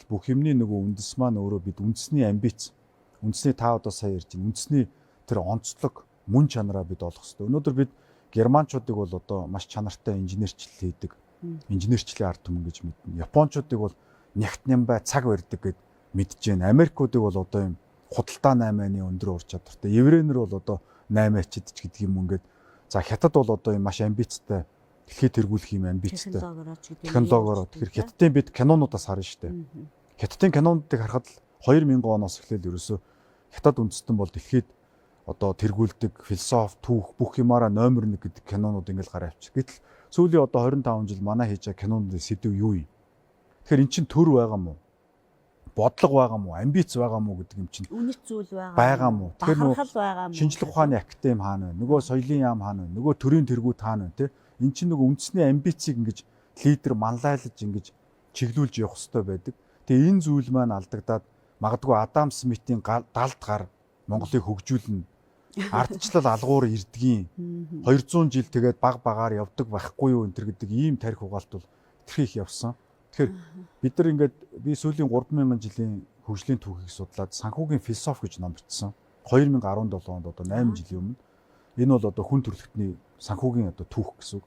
хүртэл бүх юмны нөгөө үндэс маань өөрөө бид үндэсний амбиц, үндэсний та одоо сая ярьж байна. Үндэсний тэр онцлог мөн чанараа бид олох хэрэгтэй. Өнөөдөр бид германчуудыг бол одоо маш чанартай инженерчлэл хийдэг. Инженерчлийн ард түмэн гэж мэднэ. Япончуудыг бол нягт нямбай цаг барьдаг гэд мэдж байна. Америкуудыг бол одоо юм худалдаа 8-ны өндөр ур чадвартай. Еврейнэр бол одоо 8-ачид ч гэдэг юм ингээд. За хятад бол одоо юм маш амбицтай. Дэлхийд тэргүүлэх юм амбицтай. Технологиороо. Тэгэхээр хятадын бид кинонуудаас харна шүү дээ. Хятадын кинонуудыг харахад л 2000 оноос эхлээл ерөөсөө хятад үндэстэн бол дэлхийд одоо тэргүүлдэг философи, түүх бүх юмараа номер 1 гэдэг кинонууд ингээл гараа авчих. Гэтэл сүүлийн одоо 25 жил манай хийж байгаа кинонуудын сэдв юу юм? Тэгэхээр эн чинь төр байгаа мó? Бодлого байгаа мó? Амбиц байгаа мó гэдэг юм чинь үнэт зүйл байгаа мó? Тэгэхээр шинжлэх ухааны академи хаана вэ? Нөгөө соёлын яам хаана вэ? Нөгөө төрийн тэргүүд хаана вэ? Эн чинь нөгөө үндэсний амбицийг ингэж лидер манлайлаж ингэж чиглүүлж явах хэрэгтэй байдаг. Тэгээ энэ зүйл маань алдагдаад магадгүй Адам Смитийн далд гар Монголыг хөгжүүлнэ. Ардчлал алгуур эрдгийн 200 жил тэгээд баг багаар явдаг байхгүй юу энэ гэдэг ийм тарих угаалт бол тэрхийх явсан. Тэгэхээр бид нар ингээд би сүүлийн 3000 жилийн хөгжлийн түүхийг судлаад санхүүгийн философи гэж ном бичсэн. 2017 онд одоо 8 жилийн өмнө. Энэ бол одоо хүн төрөлхтний санхүүгийн одоо түүх гэсэн үг.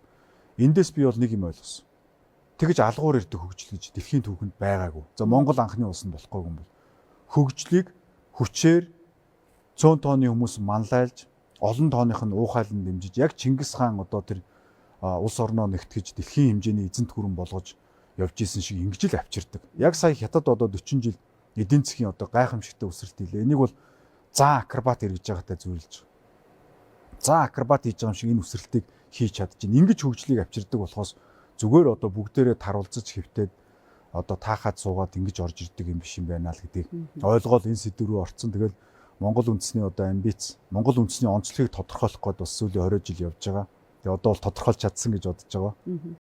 Эндээс би бол нэг юм ойлгосон. Тэгэж алгуур ирдэг хөгжил гэж дэлхийн түүхэнд байгаагүй. За Монгол анхны улс нь болохгүй юм бол хөгжлийг хүчээр цөөн тооны хүмүүс манлайлж олон тооных нь уухайлан дэмжиж яг Чингис хаан одоо тэр улс орноо нэгтгэж дэлхийн хэмжээний эзэнт гүрэн болгож явж исэн шиг ингэж л авчирдаг. Яг сая хятад одоо 40 жил эдийн засгийн одоо гайхамшигтай өсөлт хийлээ. Энийг бол зан акробат эргэж байгаатай зөвлөж. Зан акробат хийж байгаа юм шиг энэ өсөлтийг хийж чадчихна. Ингэж хөгжлийг авчирдаг болохоос зүгээр одоо бүгдээрээ таруулцаж хэвтээд одоо таахад суугаад ингэж орж ирдэг юм биш юм байна л гэдгийг ойлгоол энэ сэдв рүү орцсон. Тэгэл Монгол үндэсний одоо амбиц, Монгол үндэсний онцлогийг тодорхойлох гээд бас сүүлийн 20 жил явж байгаа. Тэгээ одоо бол тодорхойлж чадсан гэж бодож байгаа.